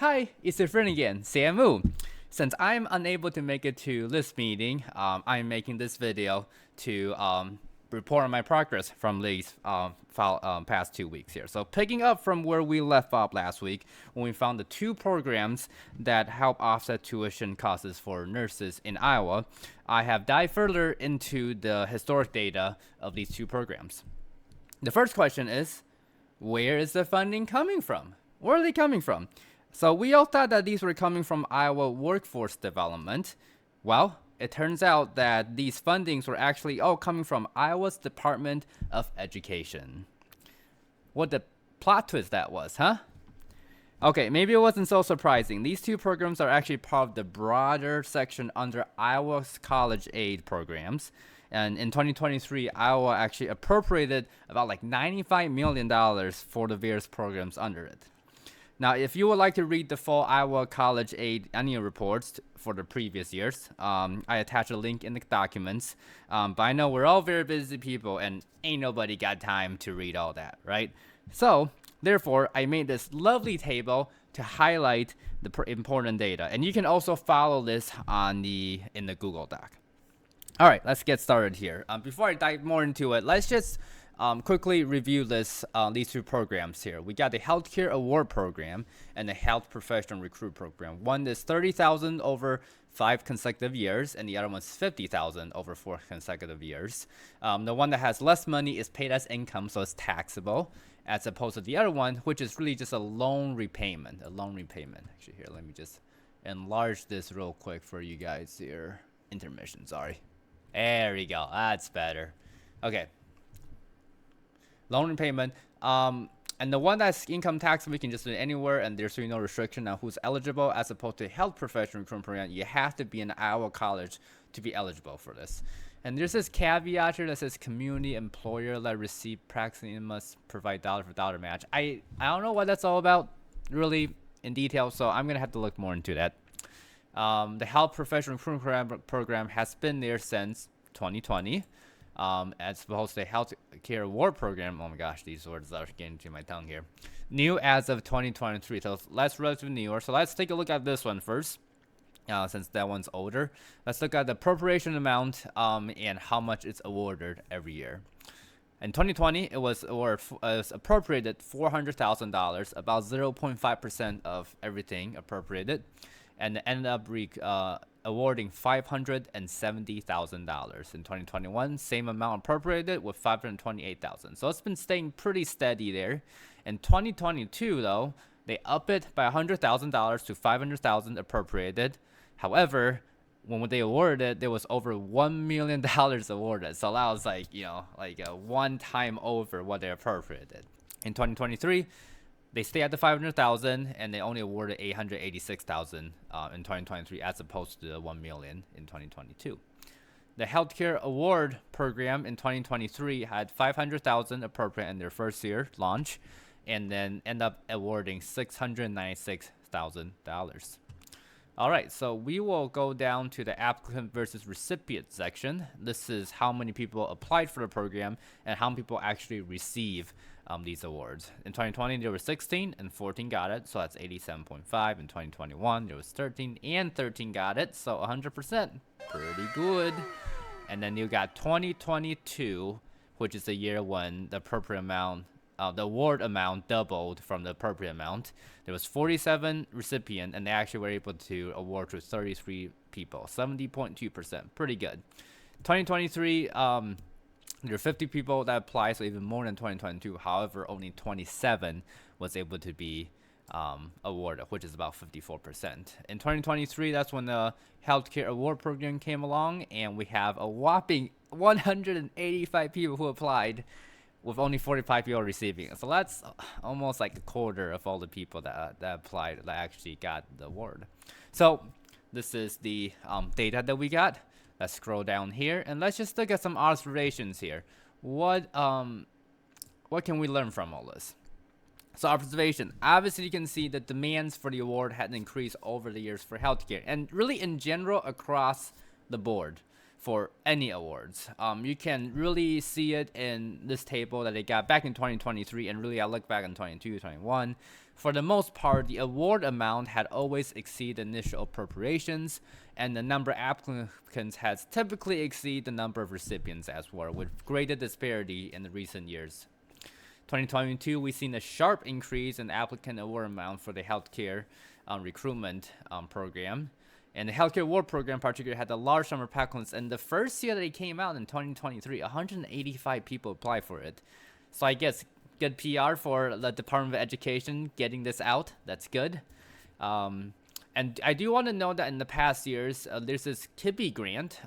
Hi, it's your friend again, Samu. Since I'm unable to make it to this meeting, I'm making this video to report on my progress from these past 2 weeks here. So picking up from where we left off last week, when we found the two programs that help offset tuition costs for nurses in Iowa, I have dived further into the historic data of these two programs. The first question is, where is the funding coming from? Where are they coming from? So we all thought that these were coming from Iowa Workforce Development. Well, it turns out that these fundings were actually all coming from Iowa's Department of Education. What the plot twist that was, huh? Okay, maybe it wasn't so surprising. These two programs are actually part of the broader section under Iowa's college aid programs. And in 2023, Iowa actually appropriated about like $95 million for the various programs under it. Now, if you would like to read the full Iowa College Aid annual reports for the previous years, I attach a link in the documents. But I know we're all very busy people and ain't nobody got time to read all that, right? So, therefore, I made this lovely table to highlight the important data. And you can also follow this in the Google Doc. All right, let's get started here. Before I dive more into it, let's just quickly review these two programs here. We got the Healthcare Award Program and the Health Professional Recruit Program. One is $30,000 over 5 consecutive years, and the other one's $50,000 over 4 consecutive years. The one that has less money is paid as income, so it's taxable, as opposed to the other one, which is really just a loan repayment. Actually, here, let me just enlarge this real quick for you guys here. Intermission, sorry. There we go. That's better. Okay. Loan repayment. And the one that's income tax, we can just do it anywhere, and there's really no restriction on who's eligible. As opposed to health professional recruitment program, you have to be in Iowa college to be eligible for this. And there's this caveat here that says community employer that receive practicing must provide dollar for dollar match. I don't know what that's all about really in detail, so I'm gonna have to look more into that. The health professional recruitment program has been there since 2020. As opposed to the Health Care Award Program. Oh my gosh, these words are getting to my tongue here. New as of 2023, so that's relatively newer. So let's take a look at this one first, since that one's older. Let's look at the appropriation amount and how much it's awarded every year. In 2020, it was appropriated $400,000, about 0.5% of everything appropriated, and ended up awarding $570,000. In 2021, same amount appropriated with $528,000. So it's been staying pretty steady there. In 2022, though, they up it by $100,000 to $500,000 appropriated. However, when they awarded it, there was over $1 million awarded. So that was like a one time over what they appropriated. In 2023, they stay at the $500,000, and they only awarded $886,000 in 2023, as opposed to the $1 million in 2022. The Healthcare Award Program in 2023 had $500,000 appropriate in their first year launch, and then end up awarding $696,000. All right, so we will go down to the applicant versus recipient section. This is how many people applied for the program and how many people actually receive these awards. In 2020, there were 16 and 14 got it, so that's 87.5. In 2021, there was 13 and 13 got it, so 100%. Pretty good. And then you got 2022, which is the year when the appropriate amount, the award amount doubled from the appropriate amount. There was 47 recipient, and they actually were able to award to 33 people, 70.2%. Pretty good. 2023, there were 50 people that applied, so even more than 2022. However, only 27 was able to be awarded, which is about 54%. In 2023, that's when the Healthcare Award Program came along, and we have a whopping 185 people who applied, with only 45 people receiving it. So that's almost like a quarter of all the people that applied that actually got the award. So this is the data that we got. Let's scroll down here, and let's just look at some observations here. What can we learn from all this? So observation, obviously you can see the demands for the award had increased over the years for healthcare, and really in general across the board for any awards. You can really see it in this table that they got back in 2023, and really I look back in 22, 21. For the most part, the award amount had always exceeded initial appropriations, and the number of applicants has typically exceeded the number of recipients as well, with greater disparity in the recent years. 2022, we've seen a sharp increase in applicant award amount for the healthcare recruitment program. And the healthcare award program particularly had a large number of applicants. And the first year that it came out in 2023, 185 people applied for it. So I guess good PR for the Department of Education getting this out. That's good. And I do want to note that in the past years, there's this KIBI grant,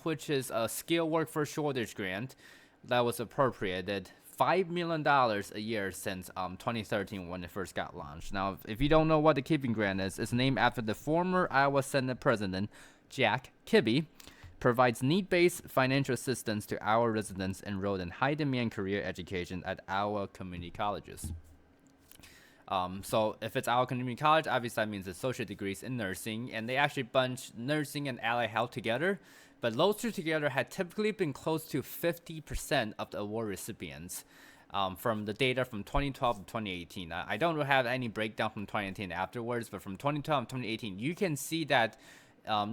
which is a skilled workforce shortage grant that was appropriated $5 million a year since 2013 when it first got launched. Now, if you don't know what the KIBI grant is, it's named after the former Iowa Senate President Jack Kibbe. Provides need-based financial assistance to Iowa residents enrolled in high-demand career education at Iowa community colleges. So if it's Iowa Community College, obviously that means associate degrees in nursing, and they actually bunch nursing and allied health together. But those two together had typically been close to 50% of the award recipients from the data from 2012 to 2018. I don't have any breakdown from 2018 afterwards, but from 2012 to 2018, you can see that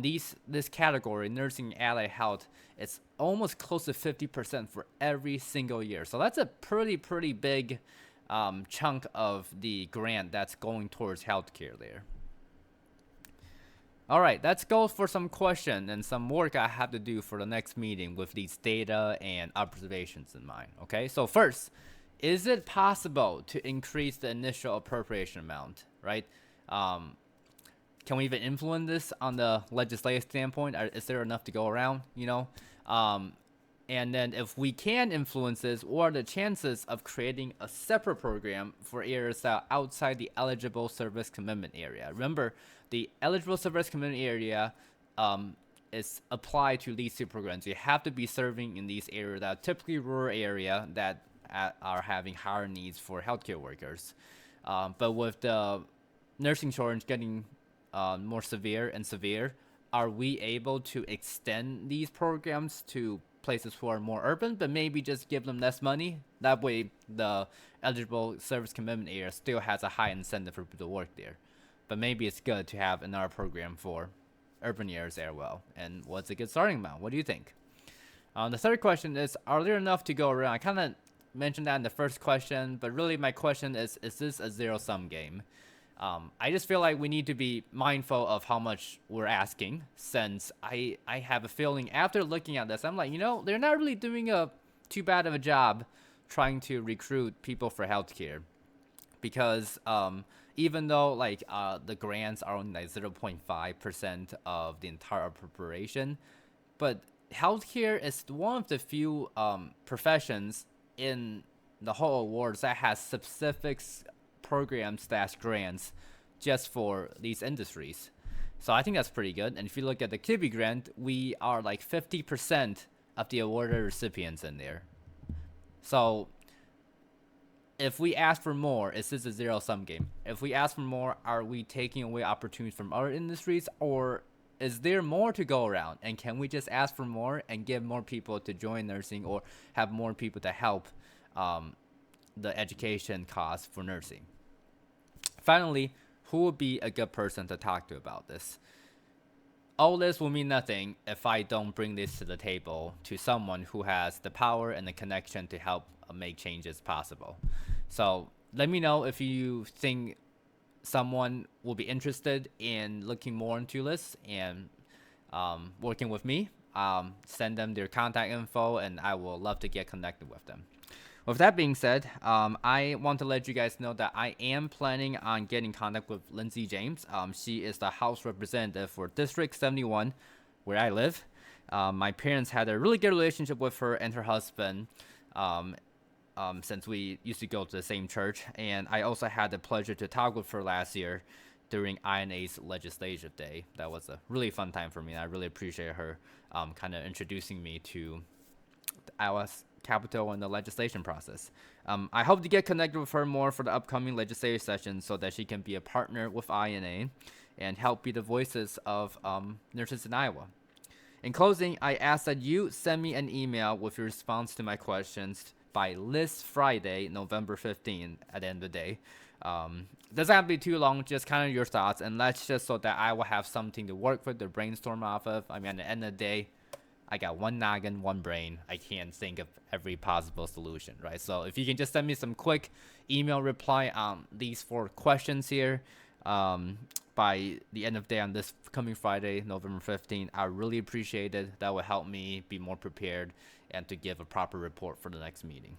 this category, nursing and allied health, it's almost close to 50% for every single year. So that's a pretty big chunk of the grant that's going towards healthcare there. All right, let's go for some question and some work I have to do for the next meeting with these data and observations in mind. Okay, so first, is it possible to increase the initial appropriation amount, right? Can we even influence this on the legislative standpoint? Is there enough to go around, you know? And then if we can influence this, what are the chances of creating a separate program for areas that are outside the eligible service commitment area? Remember, the eligible service commitment area is applied to these two programs. You have to be serving in these areas that are typically rural area that are having higher needs for healthcare workers. But with the nursing shortage getting more severe and severe, are we able to extend these programs to places who are more urban, but maybe just give them less money? That way, the eligible service commitment area still has a high incentive for people to work there. But maybe it's good to have another program for urban areas as well. And what's a good starting amount? What do you think? The third question is, are there enough to go around? I kind of mentioned that in the first question, but really my question is this a zero-sum game? I just feel like we need to be mindful of how much we're asking, since I have a feeling after looking at this, I'm like, you know, they're not really doing too bad of a job trying to recruit people for healthcare. Because even though like the grants are only like 0.5% of the entire appropriation, but healthcare is one of the few professions in the whole awards that has specific programs / grants just for these industries. So I think that's pretty good. And if you look at the KIBI grant, we are like 50% of the awarded recipients in there. So if we ask for more, is this a zero-sum game? If we ask for more, are we taking away opportunities from other industries, or is there more to go around? And can we just ask for more and get more people to join nursing, or have more people to help the education costs for nursing? Finally, who would be a good person to talk to about this? All this will mean nothing if I don't bring this to the table to someone who has the power and the connection to help make changes possible. So let me know if you think someone will be interested in looking more into this and working with me. Send them their contact info, and I will love to get connected with them. With that being said, I want to let you guys know that I am planning on getting in contact with Lindsay James. She is the House Representative for District 71, where I live. My parents had a really good relationship with her and her husband since we used to go to the same church. And I also had the pleasure to talk with her last year during INA's Legislative Day. That was a really fun time for me, and I really appreciate her kind of introducing me to Iowa's Capitol and the legislation process. I hope to get connected with her more for the upcoming legislative session so that she can be a partner with INA and help be the voices of nurses in Iowa. In closing, I ask that you send me an email with your response to my questions by this Friday, November 15th, at the end of the day. Doesn't have to be too long, just kind of your thoughts, and let's just so that I will have something to work with, to brainstorm off of. I mean, at the end of the day, I got one noggin, one brain. I can't think of every possible solution, right? So if you can just send me some quick email reply on these 4 questions here by the end of the day on this coming Friday, November 15th, I really appreciate it. That will help me be more prepared and to give a proper report for the next meeting.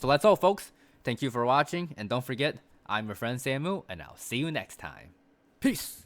So that's all, folks. Thank you for watching, and don't forget, I'm your friend Samu, and I'll see you next time. Peace!